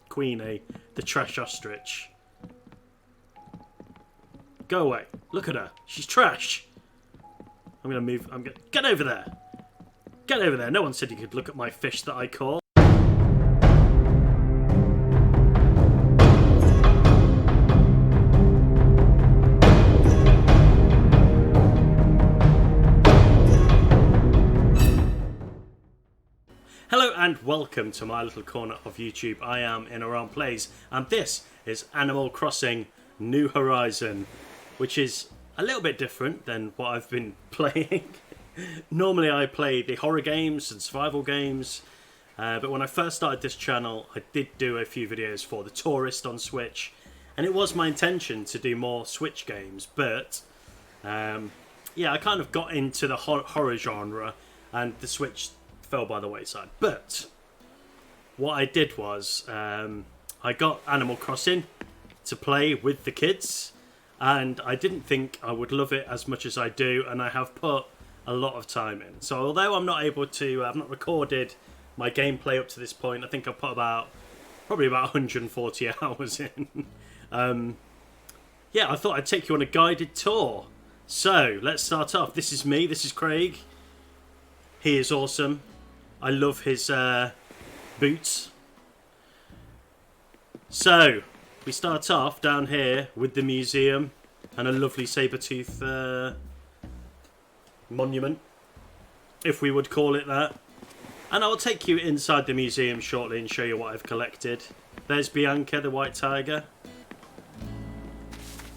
Queenie, the trash ostrich. Go away. Look at her. She's trash. I'm going to move. Get over there. Get over there. No one said you could look at my fish that I caught. Hello and welcome to my little corner of YouTube. I am In Around Plays, and this is Animal Crossing New Horizon, which is a little bit different than what I've been playing. Normally I play the horror games and survival games, but when I first started this channel I did do a few videos for the Tourist on Switch, and it was my intention to do more Switch games, but yeah, I kind of got into the horror genre and the Switch fell by the wayside. But what I did was I got Animal Crossing to play with the kids, and I didn't think I would love it as much as I do, and I have put a lot of time in. So although I'm not able to, I've not recorded my gameplay up to this point, I think I've put probably about 140 hours in. Yeah, I thought I'd take you on a guided tour. So let's start off. This is me, this is Craig. He is awesome. I love his boots. So, we start off down here with the museum and a lovely saber-tooth monument, if we would call it that. And I'll take you inside the museum shortly and show you what I've collected. There's Bianca, the white tiger.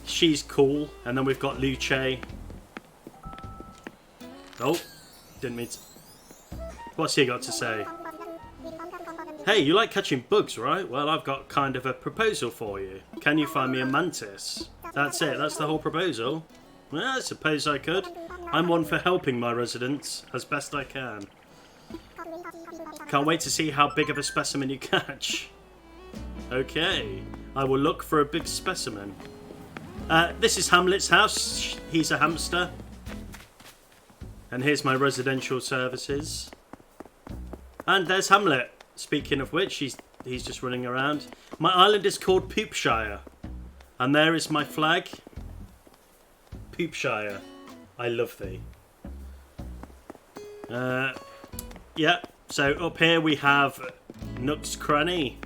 She's cool. And then we've got Luce. Oh, didn't mean to... What's he got to say? Hey, you like catching bugs, right? Well, I've got kind of a proposal for you. Can you find me a mantis? That's it, that's the whole proposal. Well, I suppose I could. I'm one for helping my residents as best I can. Can't wait to see how big of a specimen you catch. Okay, I will look for a big specimen. This is Hamlet's house. He's a hamster. And here's my residential services. And there's Hamlet. Speaking of which, he's just running around. My island is called Poopshire. And there is my flag. Poopshire. I love thee. Yeah, so up here we have Nook's Cranny.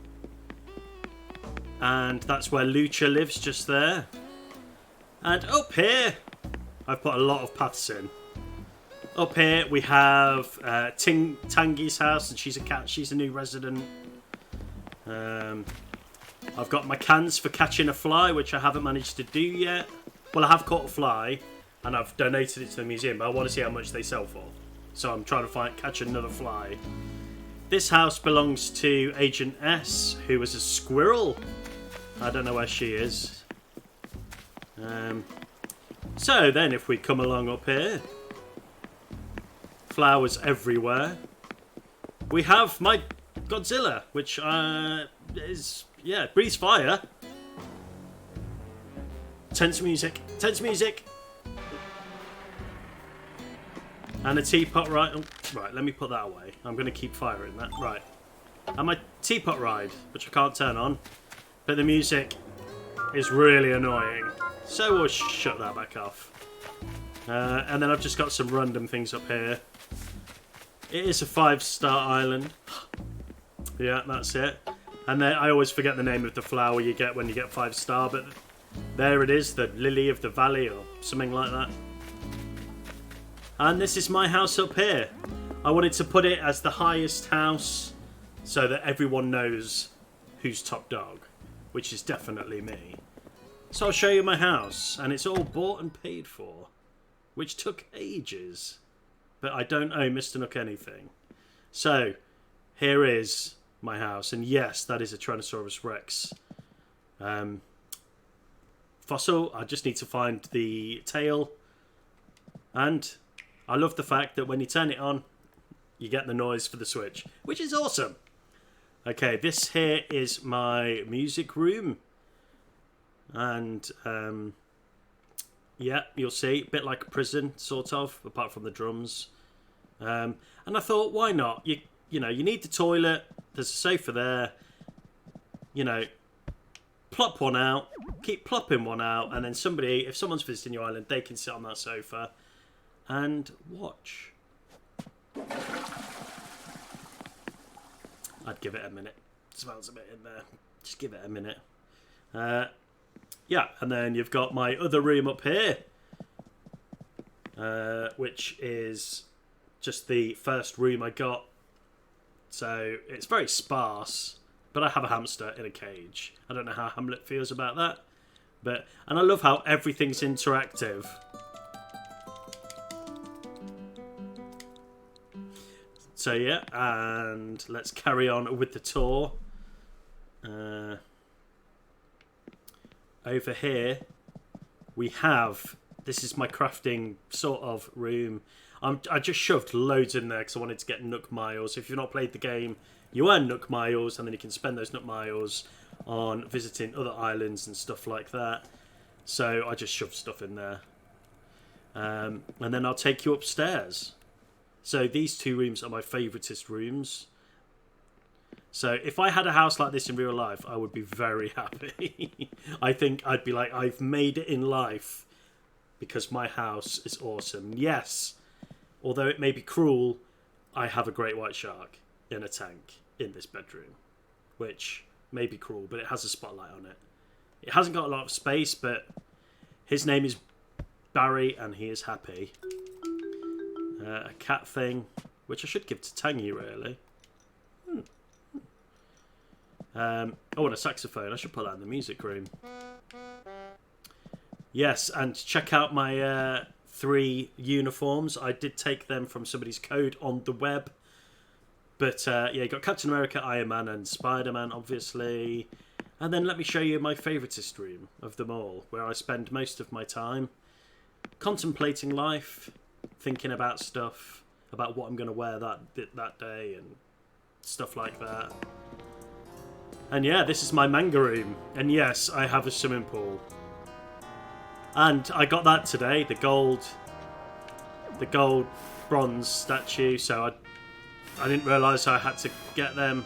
And that's where Lucha lives, just there. And up here, I've put a lot of paths in. Up here we have Tangy's house, and she's a cat. She's a new resident. I've got my cans for catching a fly, which I haven't managed to do yet. Well, I have caught a fly, and I've donated it to the museum, but I want to see how much they sell for. So I'm trying to catch another fly. This house belongs to Agent S, who is a squirrel. I don't know where she is. So then, if we come along up here, flowers everywhere. We have my Godzilla, which is, yeah, breathes fire. Tense music. Tense music. And a teapot ride. Oh, right, let me put that away. I'm going to keep firing that. Right. And my teapot ride, which I can't turn on. But the music is really annoying. So we'll shut that back off. And then I've just got some random things up here. It is a 5-star island. Yeah, that's it. And then I always forget the name of the flower you get when you get 5-star, but there it is, the lily of the valley or something like that. And this is my house up here. I wanted to put it as the highest house so that everyone knows who's top dog, which is definitely me. So I'll show you my house, and it's all bought and paid for, which took ages. But I don't owe Mr. Nook anything. So, here is my house. And yes, that is a Tyrannosaurus Rex fossil. I just need to find the tail. And I love the fact that when you turn it on, you get the noise for the Switch, which is awesome. Okay, this here is my music room. And, yeah, you'll see, a bit like a prison, sort of, apart from the drums. And I thought, why not? You know, you need the toilet. There's a sofa there. you know, plop one out, keep plopping one out, and then somebody, if someone's visiting your island, they can sit on that sofa and watch. I'd give it a minute. Smells a bit in there. Just give it a minute. Yeah, and then you've got my other room up here, which is just the first room I got. So it's very sparse, but I have a hamster in a cage. I don't know how Hamlet feels about that, and I love how everything's interactive. So yeah, and let's carry on with the tour. Over here we have, this is my crafting sort of room. I just shoved loads in there because I wanted to get Nook Miles. If you've not played the game, you earn Nook Miles, and then you can spend those Nook Miles on visiting other islands and stuff like that. So I just shoved stuff in there. And then I'll take you upstairs. So these two rooms are my favouriteest rooms. So if I had a house like this in real life, I would be very happy. I think I'd be like, I've made it in life because my house is awesome. Yes, although it may be cruel, I have a great white shark in a tank in this bedroom, which may be cruel, but it has a spotlight on it. It hasn't got a lot of space, but his name is Barry and he is happy. A cat thing, which I should give to Tangy, really. Oh, and a saxophone. I should put that in the music room. Yes, and check out my 3 uniforms. I did take them from somebody's code on the web. But yeah, you got Captain America, Iron Man, and Spider-Man, obviously. And then let me show you my favouriteest room of them all, where I spend most of my time contemplating life, thinking about stuff, about what I'm going to wear that day and stuff like that. And yeah, this is my manga room. And yes, I have a swimming pool. And I got that today, the gold bronze statue. So I didn't realise I had to get them,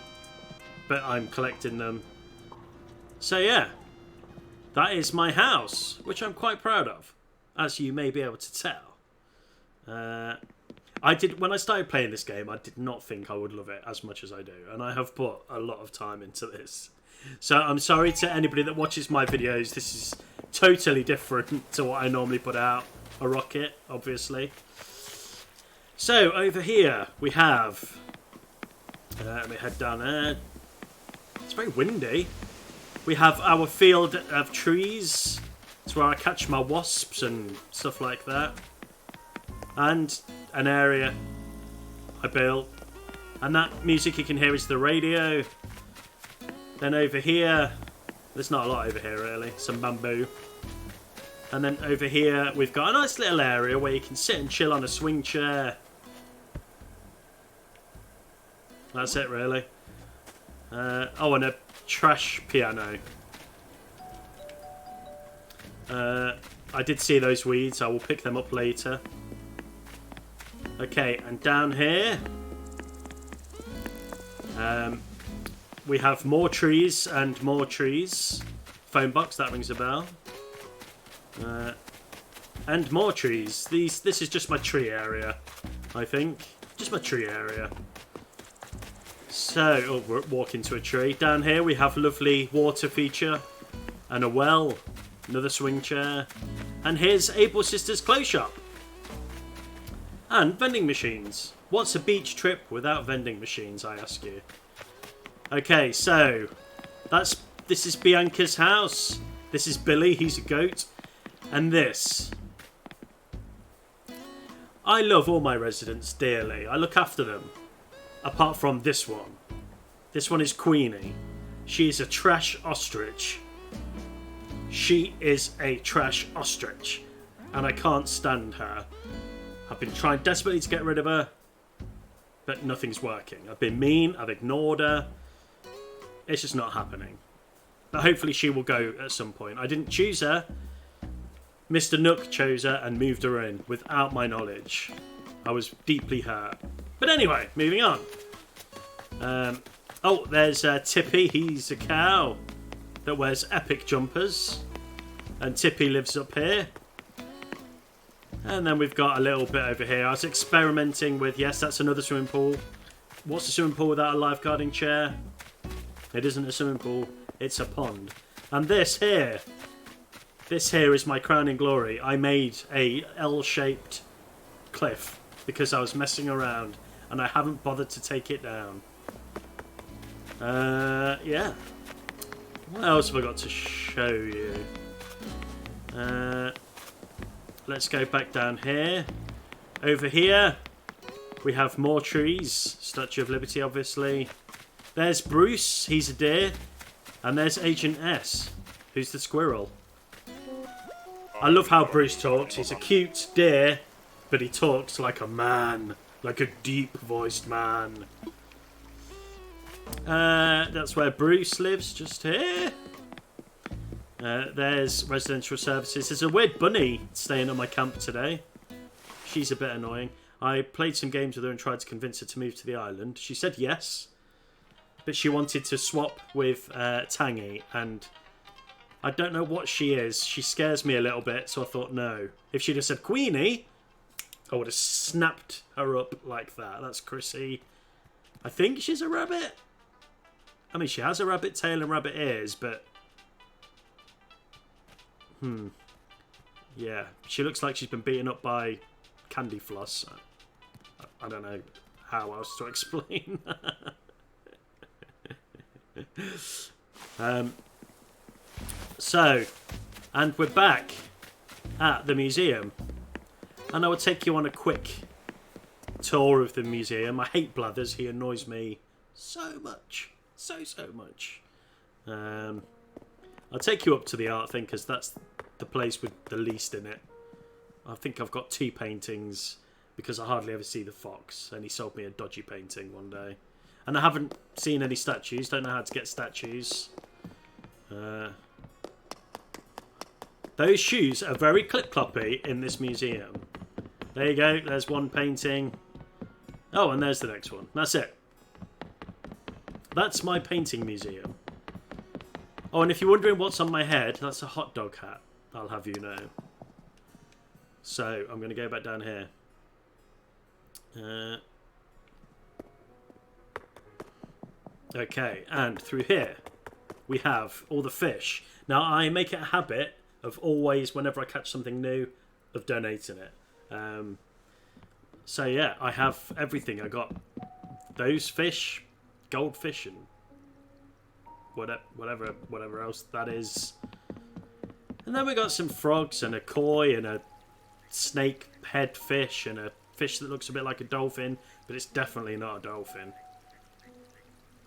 but I'm collecting them. So yeah, that is my house, which I'm quite proud of, as you may be able to tell. When I started playing this game, I did not think I would love it as much as I do, and I have put a lot of time into this. So I'm sorry to anybody that watches my videos. This is totally different to what I normally put out. A rocket, obviously. So over here we have. Let me head down there. It's very windy. We have our field of trees. It's where I catch my wasps and stuff like that. And an area I built. And that music you can hear is the radio. Then over here, there's not a lot over here really, some bamboo. And then over here we've got a nice little area where you can sit and chill on a swing chair. That's it really. Oh, and a trash piano. I did see those weeds, I will pick them up later. Okay, and down here we have more trees and more trees. Phone box, that rings a bell. And more trees. This is just my tree area, I think. Just my tree area. So, we're walking to a tree. Down here we have a lovely water feature and a well. Another swing chair. And here's Able Sisters Clothes Shop. And vending machines. What's a beach trip without vending machines, I ask you? Okay, so this is Bianca's house. This is Billy, he's a goat. And this. I love all my residents dearly. I look after them. Apart from this one. This one is Queenie. She is a trash ostrich. She is a trash ostrich. And I can't stand her. I've been trying desperately to get rid of her, but nothing's working. I've been mean, I've ignored her. It's just not happening. But hopefully she will go at some point. I didn't choose her. Mr. Nook chose her and moved her in without my knowledge. I was deeply hurt. But anyway, moving on. Oh, there's Tippy. He's a cow that wears epic jumpers. And Tippy lives up here. And then we've got a little bit over here. I was experimenting with... Yes, that's another swimming pool. What's a swimming pool without a lifeguarding chair? It isn't a swimming pool. It's a pond. And this here is my crowning glory. I made a L-shaped cliff because I was messing around and I haven't bothered to take it down. Yeah. What else have I got to show you? Let's go back down here. Over here, we have more trees. Statue of Liberty, obviously. There's Bruce. He's a deer. And there's Agent S, who's the squirrel. I love how Bruce talks. He's a cute deer, but he talks like a man. Like a deep-voiced man. That's where Bruce lives, just here. There's residential services. There's a weird bunny staying on my camp today. She's a bit annoying. I played some games with her and tried to convince her to move to the island. She said yes, but she wanted to swap with Tangy, and I don't know what she is. She scares me a little bit, so I thought no. If she'd have said Queenie, I would have snapped her up like that. That's Chrissy. I think she's a rabbit. I mean, she has a rabbit tail and rabbit ears, but... Yeah, she looks like she's been beaten up by candy floss. I don't know how else to explain that. So, and we're back at the museum. And I will take you on a quick tour of the museum. I hate Blathers. He annoys me so much. So much. I'll take you up to the art thing because that's the place with the least in it. I think I've got 2 paintings because I hardly ever see the fox, and he sold me a dodgy painting one day. And I haven't seen any statues. Don't know how to get statues. Those shoes are very clip-cloppy in this museum. There you go. There's one painting. Oh, and there's the next one. That's it. That's my painting museum. Oh, and if you're wondering what's on my head, that's a hot dog hat. I'll have you know. So, I'm going to go back down here. Okay, and through here, we have all the fish. Now, I make it a habit of always, whenever I catch something new, of donating it. So, yeah, I have everything. I got those fish, goldfish, and whatever else that is. And then we got some frogs and a koi and a snake head fish and a fish that looks a bit like a dolphin, but it's definitely not a dolphin.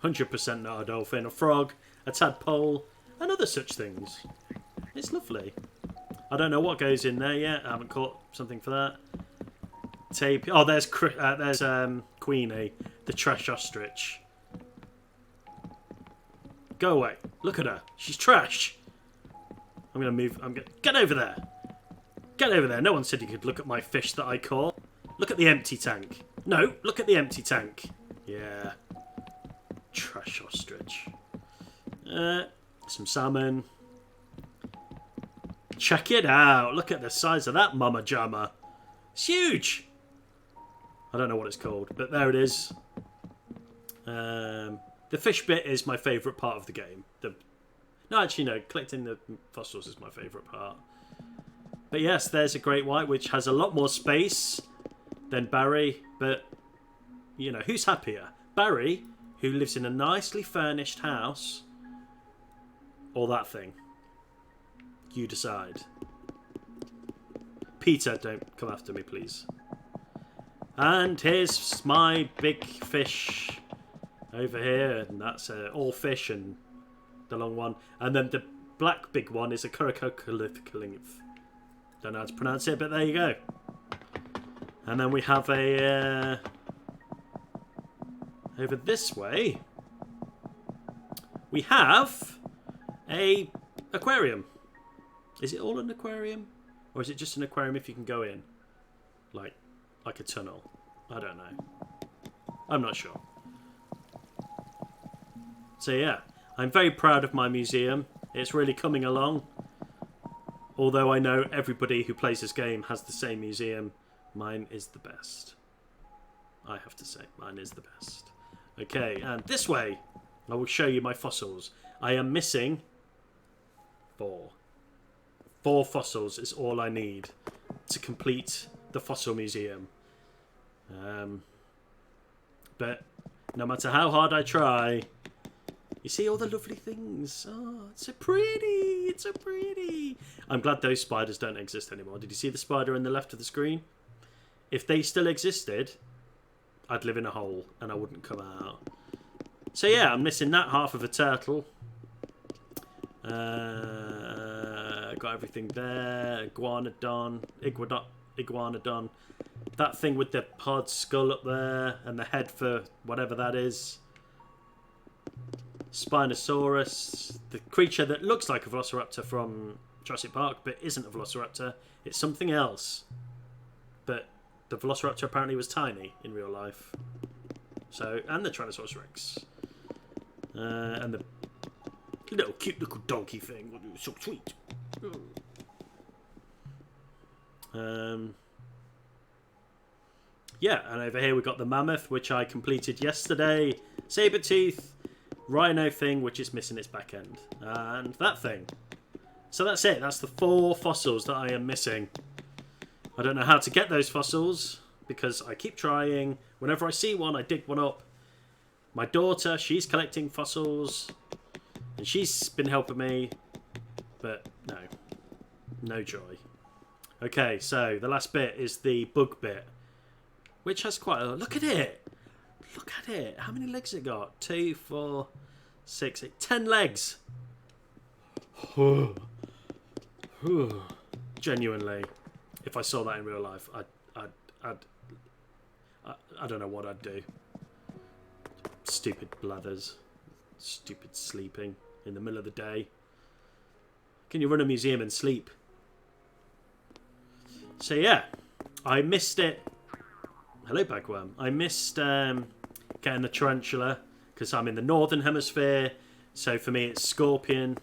100% not a dolphin. A frog, a tadpole, and other such things. It's lovely. I don't know what goes in there yet. I haven't caught something for that. Tape. Oh, there's Queenie, the trash ostrich. Go away. Look at her. She's trash. I'm going to move. Get over there. Get over there. No one said you could look at my fish that I caught. Look at the empty tank. No, look at the empty tank. Yeah. Trash ostrich. Some salmon. Check it out. Look at the size of that mama jamma. It's huge. I don't know what it's called, but there it is. The fish bit is my favourite part of the game. No, actually, no. Collecting the fossils is my favourite part. But yes, there's a great white, which has a lot more space than Barry. But, you know, who's happier? Barry, who lives in a nicely furnished house, or that thing? You decide. Peter, don't come after me, please. And here's my big fish over here, and that's all fish and the long one. And then the black big one is a Kurakokalith. Don't know how to pronounce it, but there you go. And then we have a... over this way, we have a aquarium. Is it all an aquarium? Or is it just an aquarium if you can go in? Like a tunnel. I don't know. I'm not sure. So yeah, I'm very proud of my museum. It's really coming along. Although I know everybody who plays this game has the same museum, mine is the best. I have to say, mine is the best. Okay, and this way, I will show you my fossils. I am missing 4. 4 fossils is all I need to complete the fossil museum. But no matter how hard I try, you see all the lovely things. Oh, it's so pretty. It's so pretty. I'm glad those spiders don't exist anymore. Did you see the spider in the left of the screen? If they still existed, I'd live in a hole and I wouldn't come out. So yeah, I'm missing that half of a turtle. Got everything there. Iguanodon. That thing with the hard skull up there and the head for whatever that is. Spinosaurus. The creature that looks like a velociraptor from Jurassic Park but isn't a velociraptor. It's something else. But the velociraptor apparently was tiny in real life. So, and the Tyrannosaurus Rex. And the little cute little donkey thing. So sweet. Yeah, and over here we've got the mammoth, which I completed yesterday. Saber-tooth. Rhino thing, which is missing its back end. And that thing. So that's it. That's the 4 fossils that I am missing. I don't know how to get those fossils because I keep trying. Whenever I see one, I dig one up. My daughter, she's collecting fossils. And she's been helping me. But no. No joy. Okay, so the last bit is the bug bit. Which has quite a... Look at it! Look at it. How many legs it got? 2, 4, 6, 8, 10 legs. Genuinely, if I saw that in real life, I don't know what I'd do. Stupid blathers. Stupid sleeping in the middle of the day. Can you run a museum and sleep? So yeah, I missed it. Hello, bagworm. I missed getting the tarantula because I'm in the northern hemisphere. So for me, it's scorpion,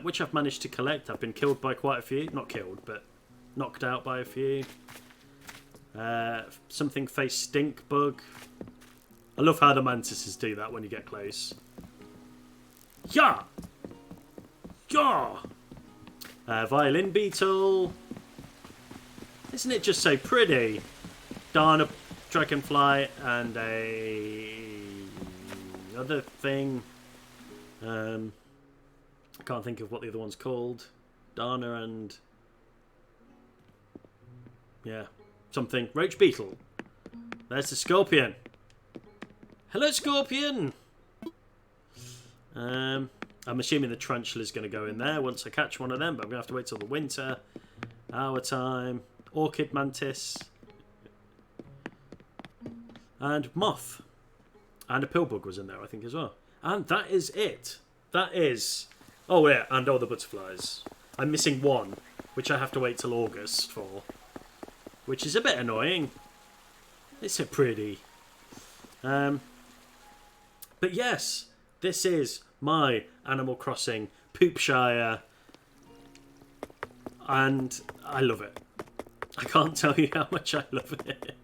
which I've managed to collect. I've been killed by quite a few. Not killed, but knocked out by a few. Something face stink bug. I love how the mantises do that when you get close. Yeah! Yeah! Violin beetle. Isn't it just so pretty? Darn, a dragonfly and other thing. I can't think of what the other one's called. Dana and yeah, something. Roach beetle. There's the scorpion. Hello, scorpion. I'm assuming the tarantula is going to go in there once I catch one of them, but I'm going to have to wait till the winter. Our time. Orchid mantis. And moth. And a pillbug was in there, I think, as well. And that is it. That is... Oh, yeah, and all the butterflies. I'm missing one, which I have to wait till August for. Which is a bit annoying. It's so pretty. But yes, this is my Animal Crossing Poopshire. And I love it. I can't tell you how much I love it.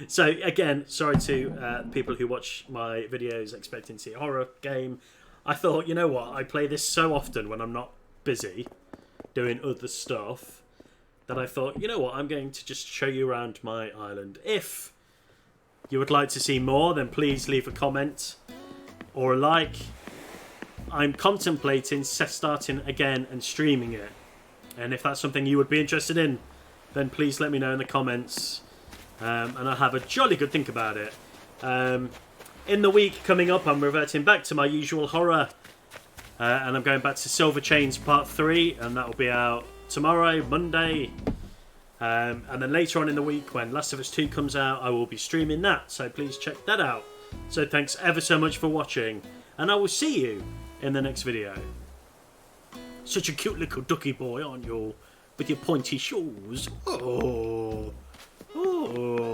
So again, sorry to people who watch my videos expecting to see a horror game. I thought, you know what, I play this so often when I'm not busy doing other stuff that I thought, you know what, I'm going to just show you around my island. If you would like to see more, then please leave a comment or a like. I'm contemplating starting again and streaming it. And if that's something you would be interested in, then please let me know in the comments. And I'll have a jolly good think about it. In the week coming up, I'm reverting back to my usual horror. And I'm going back to Silver Chains Part 3. And that will be out tomorrow, Monday. And then later on in the week, when Last of Us 2 comes out, I will be streaming that. So please check that out. So thanks ever so much for watching. And I will see you in the next video. Such a cute little ducky boy, aren't you? With your pointy shoes. Oh. Oh.